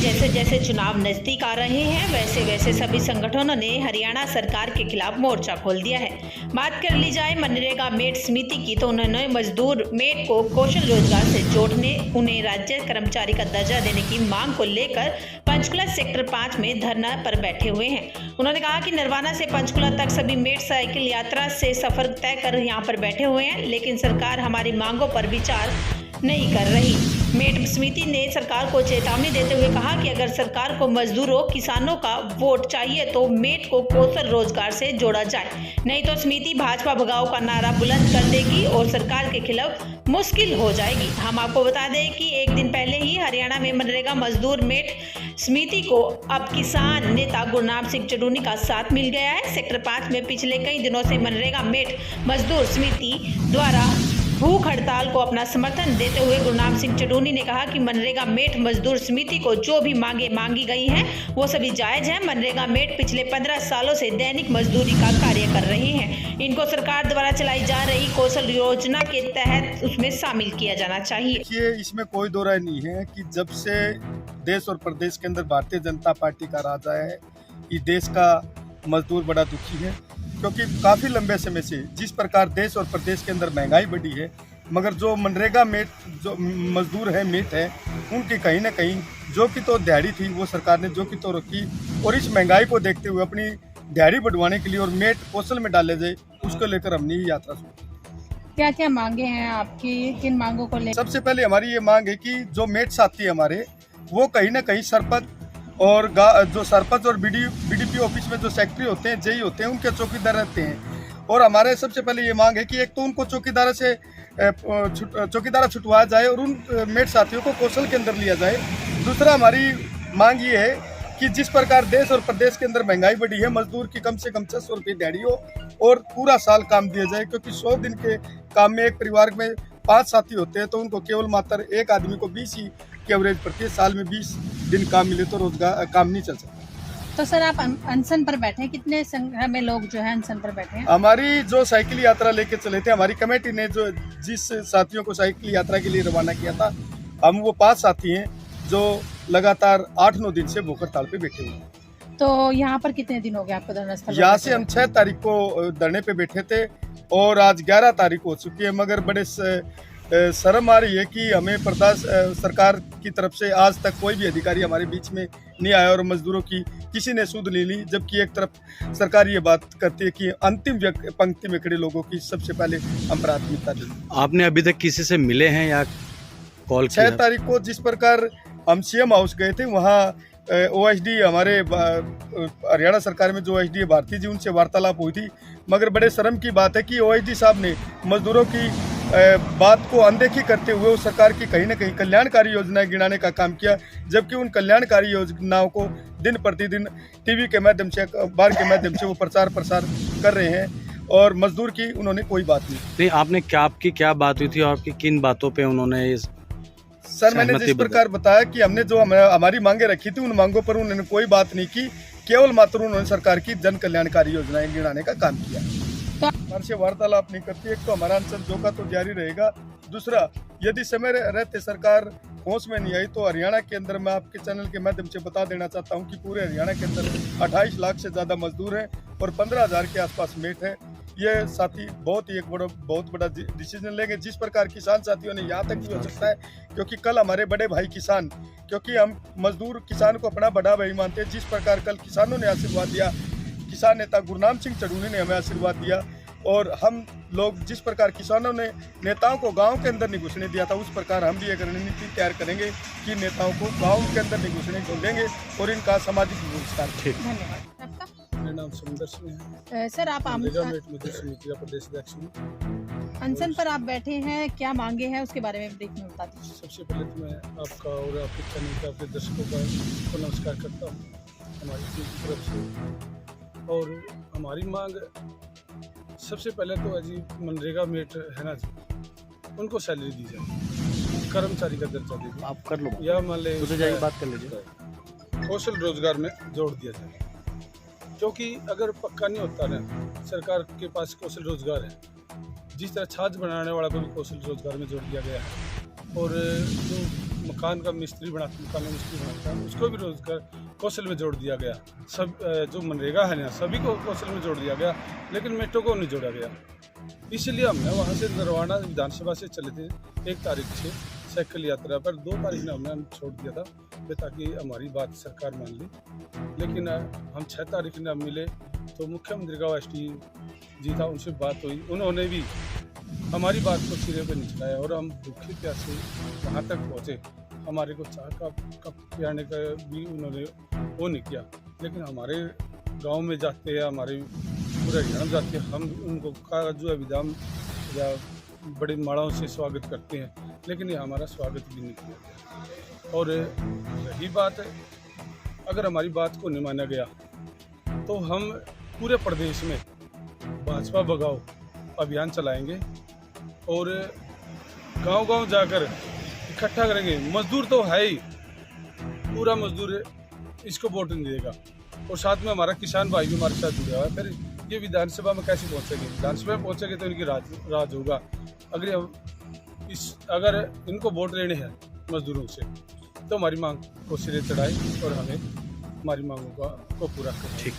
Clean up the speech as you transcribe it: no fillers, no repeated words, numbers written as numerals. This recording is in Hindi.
जैसे जैसे चुनाव नजदीक आ रहे हैं वैसे वैसे सभी संगठनों ने हरियाणा सरकार के खिलाफ मोर्चा खोल दिया है। बात कर ली जाए मनरेगा मेट समिति की तो उन्होंने मजदूर मेट को कौशल रोजगार से जोड़ने, उन्हें राज्य कर्मचारी का दर्जा देने की मांग को लेकर पंचकुला सेक्टर 5 में धरना पर बैठे हुए हैं। उन्होंने कहा कि नरवाना से पंचकुला तक सभी मेट साइकिल यात्रा से सफर तय कर यहाँ पर बैठे हुए हैं, लेकिन सरकार हमारी मांगों पर विचार नहीं कर रही। मेट समिति ने सरकार को चेतावनी देते हुए कहा कि अगर सरकार को मजदूरों किसानों का वोट चाहिए तो मेट को कौशल रोजगार से जोड़ा जाए, नहीं तो समिति भाजपा भगाओ का नारा बुलंद कर देगी और सरकार के खिलाफ मुश्किल हो जाएगी। हम आपको बता दें कि एक दिन पहले ही हरियाणा में मनरेगा मजदूर मेट समिति को अब किसान नेता गुरनाम सिंह चडूनी का साथ मिल गया है। सेक्टर 5 में पिछले कई दिनों से मनरेगा मेट मजदूर समिति द्वारा भूख हड़ताल को अपना समर्थन देते हुए गुरनाम सिंह चडूनी ने कहा कि मनरेगा मेट मजदूर समिति को जो भी मांगे मांगी गई हैं वो सभी जायज हैं। मनरेगा मेट पिछले 15 सालों से दैनिक मजदूरी का कार्य कर रहे हैं, इनको सरकार द्वारा चलाई जा रही कौशल योजना के तहत उसमें शामिल किया जाना चाहिए। देखिए, इसमें कोई दो राय नहीं है कि जब से देश और प्रदेश के अंदर भारतीय जनता पार्टी का राज आया है, ये देश का मजदूर बड़ा दुखी है, क्योंकि काफ़ी लंबे समय से जिस प्रकार देश और प्रदेश के अंदर महंगाई बढ़ी है, मगर जो मनरेगा मेट जो मजदूर है मेट है, उनकी कहीं ना कहीं जो कि तो दिहाड़ी थी वो सरकार ने जो कि तो रखी, और इस महंगाई को देखते हुए अपनी दिहाड़ी बढ़वाने के लिए और मेट कौशल में डाले जाए, उसको लेकर हमने ये यात्रा शुरू। क्या क्या मांगे हैं आपकी, किन मांगों को लेकर? सबसे पहले हमारी ये मांग है कि जो मेट साथी है हमारे, वो कहीं ना कहीं सरपंच और जो सरपंच और बीडीपी ऑफिस में जो सेक्रेटरी होते हैं, जेई होते हैं, उनके चौकीदार रहते हैं। और हमारे सबसे पहले ये मांग है कि एक तो उनको चौकीदारा छुटवाया जाए और उन मेट साथियों को कौशल के अंदर लिया जाए। दूसरा हमारी मांग ये है कि जिस प्रकार देश और प्रदेश के अंदर महंगाई बढ़ी है, मजदूर की कम से कम 600 रुपये दिहाड़ी हो और पूरा साल काम दिया जाए, क्योंकि 100 दिन के काम में एक परिवार में 5 साथी होते हैं, तो उनको केवल मात्र एक आदमी को 20 ही के एवरेज पड़ती है। साल में 20 दिन काम मिले तो रोजगार काम नहीं चल सकता। तो सर आप अनशन पर बैठे हैं, कितने संख्या में लोग जो है अनशन पर बैठे हैं? हमारी जो साइकिल यात्रा लेके चले थे, हमारी कमेटी ने जो जिस साथियों को साइकिल यात्रा के लिए रवाना किया था, हम वो 5 साथी हैं जो लगातार 8-9 दिन से भूख हड़ताल पे बैठे हुए हैं। तो यहाँ पर कितने दिन हो गए आपको धरना स्थल? यहाँ से हम 6 तारीख को धरने पे बैठे थे और आज 11 तारीख हो चुकी है, मगर बड़े शर्म आ रही है कि हमें प्रदेश सरकार की तरफ से आज तक कोई भी अधिकारी हमारे बीच में नहीं आया और मजदूरों की किसी ने सुध नहीं ली, जबकि एक तरफ सरकार ये बात करती है कि अंतिम पंक्ति में खड़े लोगों की सबसे पहले हम प्राथमिकता दें। आपने अभी तक किसी से मिले हैं या कॉल किया? 6 तारीख को जिस प्रकार हम सीएम हाउस गए थे, वहाँ ओएसडी हमारे हरियाणा सरकार में जो ओएसडी है भारती जी, उनसे वार्तालाप हुई थी, मगर बड़े शर्म की बात है कि ओएसडी साहब ने मजदूरों की बात को अनदेखी करते हुए उस सरकार की कहीं ना कहीं कल्याणकारी योजनाएं गिनाने का काम किया, जबकि उन कल्याणकारी योजनाओं को दिन प्रतिदिन टीवी के माध्यम से, अखबार के माध्यम से वो प्रचार कर रहे हैं और मजदूर की उन्होंने कोई बात नहीं। आपने आपकी क्या बात हुई थी और आपकी किन बातों पे उन्होंने इस सर, मैंने जिस प्रकार बताया कि हमने जो हमारी मांगे रखी थी, उन मांगों पर उन्होंने कोई बात नहीं की, केवल मात्र उन्होंने सरकार की जन कल्याणकारी योजनाएं गिनाने का काम किया। हमारे से वार्तालाप नहीं करती। एक तो हमारा अनशन जो का तो जारी रहेगा, दूसरा यदि समय रहते सरकार होश में नहीं आई तो हरियाणा के अंदर, मैं आपके चैनल के माध्यम से बता देना चाहता हूं कि पूरे हरियाणा के अंदर 28 लाख से ज़्यादा मजदूर हैं और 15,000 के आसपास मेट है। ये साथी बहुत बड़ा डिसीजन लेंगे। जिस प्रकार किसान साथियों ने यहाँ तक भी हो सकता है, क्योंकि कल हमारे बड़े भाई किसान, क्योंकि हम मजदूर किसान को अपना बड़ा भाई मानते हैं, जिस प्रकार कल किसानों ने आशीर्वाद दिया, किसान नेता गुरनाम सिंह चडूनी ने हमें आशीर्वाद दिया, और हम लोग जिस प्रकार किसानों ने नेताओं को गांव के अंदर नहीं घुसने दिया था, उस प्रकार हम भी एक रणनीति तैयार करेंगे कि नेताओं को गांव के अंदर नहीं घुसने देंगे और इनका सामाजिक बहिष्कार। धन्यवाद। आपका? मेरा नाम समुंदर सिंह है। सर आप अनशन पर आप बैठे हैं, क्या मांगे हैं उसके बारे में ब्रीफ में बता दीजिए। सबसे पहले तो मैं आपका और आपके चैनल के आपके दर्शकों को नमस्कार करता हूँ हमारी टीम की तरफ से। और हमारी मांग सबसे पहले तो अजी मनरेगा मेट है ना जी, उनको सैलरी दी जाए, कर्मचारी का दर्जा दे दिया, आप कर लो या मान ले तो जाइए बात कर लीजिए, कौशल रोजगार में जोड़ दिया जाए, क्योंकि अगर पक्का नहीं होता ना, सरकार के पास कौशल रोजगार है, जिस तरह छाछ बनाने वाला को भी कौशल रोजगार में जोड़ दिया गया है, और जो मकान का मिस्त्री बनाता, मकान में मिस्त्री बनाता है, उसको भी रोजगार कौशल में जोड़ दिया गया। सब जो मनरेगा है ना, सभी को कौशल में जोड़ दिया गया, लेकिन मेट्रो को नहीं जोड़ा गया। इसलिए हमने वहाँ से नरवाना विधानसभा से चले थे 1 तारीख से साइकिल यात्रा पर। 2 तारीख ने हमने छोड़ दिया था ताकि हमारी बात सरकार मान ली, लेकिन हम 6 तारीख ने मिले तो मुख्यमंत्री का एसटी जी था, उनसे बात हुई, उन्होंने भी हमारी बात को सिरे पे नहीं चलाया और हम भूखे प्यासे वहाँ तक पहुँचे। हमारे को चाय का पियाने का भी उन्होंने वो नहीं किया, लेकिन हमारे गांव में जाते हैं, हमारे पूरे हरियाणा में जाते हैं, हम उनको का जो है विधान या बड़े माड़ाओं से स्वागत करते हैं, लेकिन ये हमारा स्वागत भी नहीं किया। और रही बात, अगर हमारी बात को नहीं माना गया तो हम पूरे प्रदेश में भाजपा भगाओ अभियान चलाएंगे और गांव-गांव जाकर इकट्ठा करेंगे। मजदूर तो है ही, पूरा मजदूर इसको वोट नहीं देगा और साथ में हमारा किसान भाई भी हमारे साथ जुड़ा हुआ है। फिर ये विधानसभा में कैसे पहुंचेंगे? विधानसभा में पहुंचेंगे तो इनकी राज होगा। अगर इनको वोट लेने हैं मजदूरों से तो हमारी मांग को सिरे चढ़ाए और हमें हमारी मांगों को पूरा करें। ठीक।